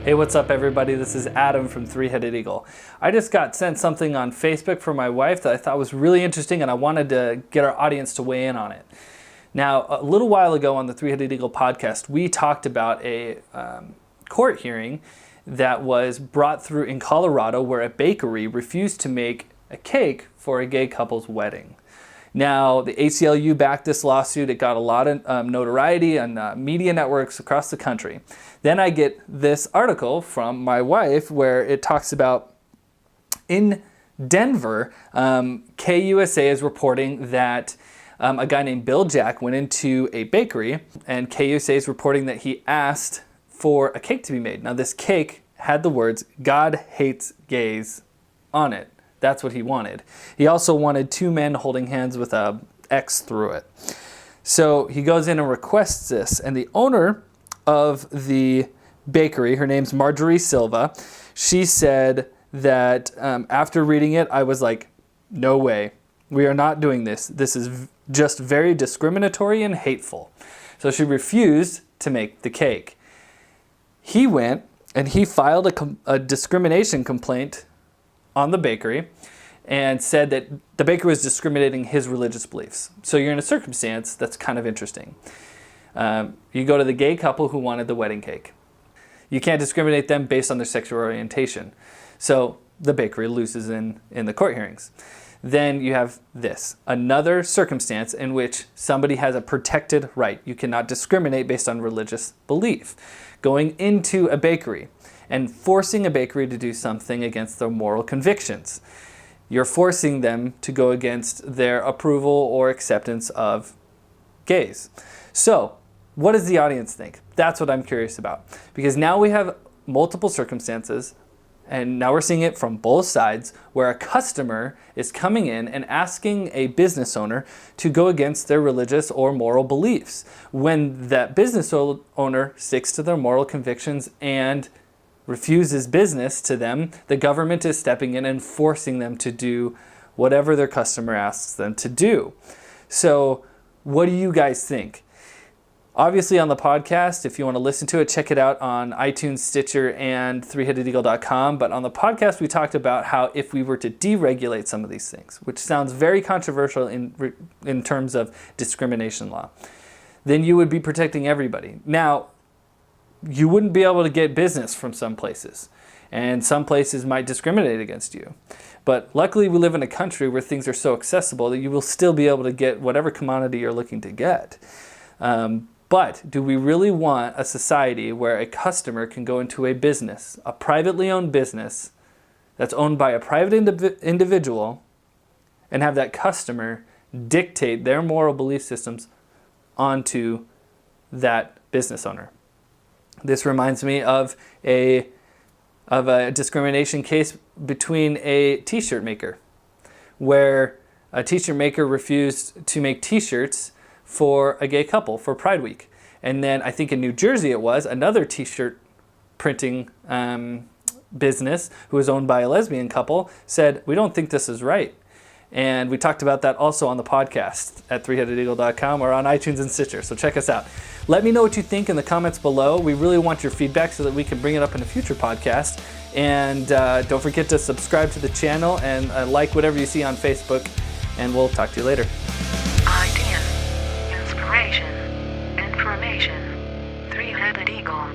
Hey, what's up everybody? This is Adam from Three-Headed Eagle. I just got sent something on Facebook from my wife that I thought was really interesting, and I wanted to get our audience to weigh in on it. Now, a little while ago on the Three-Headed Eagle podcast, we talked about a court hearing that was brought through in Colorado where a bakery refused to make a cake for a gay couple's wedding. Now, the ACLU backed this lawsuit. It got a lot of notoriety on media networks across the country. Then I get this article from my wife where it talks about in Denver, KUSA is reporting that a guy named Bill Jack went into a bakery, and KUSA is reporting that he asked for a cake to be made. Now, this cake had the words, "God hates gays" on it. That's what he wanted. He also wanted two men holding hands with a X through it. So he goes in and requests this, and the owner of the bakery, her name's Marjorie Silva, she said that after reading it, I was like, no way, we are not doing this. This is just very discriminatory and hateful. So she refused to make the cake. He went and he filed a discrimination complaint on the bakery and said that the bakery was discriminating his religious beliefs. So you're in a circumstance that's kind of interesting. You go to the gay couple who wanted the wedding cake. You can't discriminate them based on their sexual orientation. So the bakery loses in the court hearings. Then you have this, another circumstance in which somebody has a protected right. You cannot discriminate based on religious belief. Going into a bakery and forcing a bakery to do something against their moral convictions. You're forcing them to go against their approval or acceptance of gays. So, what does the audience think? That's what I'm curious about. Because now we have multiple circumstances, and now we're seeing it from both sides, where a customer is coming in and asking a business owner to go against their religious or moral beliefs. When that business owner sticks to their moral convictions and refuses business to them, the government is stepping in and forcing them to do whatever their customer asks them to do. So what do you guys think? Obviously on the podcast, if you want to listen to it, check it out on iTunes, Stitcher, and threeheadedeagle.com. But on the podcast, we talked about how if we were to deregulate some of these things, which sounds very controversial in terms of discrimination law, then you would be protecting everybody. Now, you wouldn't be able to get business from some places, and some places might discriminate against you. But luckily we live in a country where things are so accessible that you will still be able to get whatever commodity you're looking to get. But do we really want a society where a customer can go into a business, a privately owned business that's owned by a private individual, and have that customer dictate their moral belief systems onto that business owner? This reminds me of a discrimination case between a t-shirt maker, where a t-shirt maker refused to make t-shirts for a gay couple for Pride Week. And then I think in New Jersey it was, another t-shirt printing business who was owned by a lesbian couple said, we don't think this is right. And we talked about that also on the podcast at threeheadedeagle.com or on iTunes and Stitcher. So check us out. Let me know what you think in the comments below. We really want your feedback so that we can bring it up in a future podcast. And don't forget to subscribe to the channel and like whatever you see on Facebook. And we'll talk to you later. Ideas, inspiration, information. Three-Headed Eagle.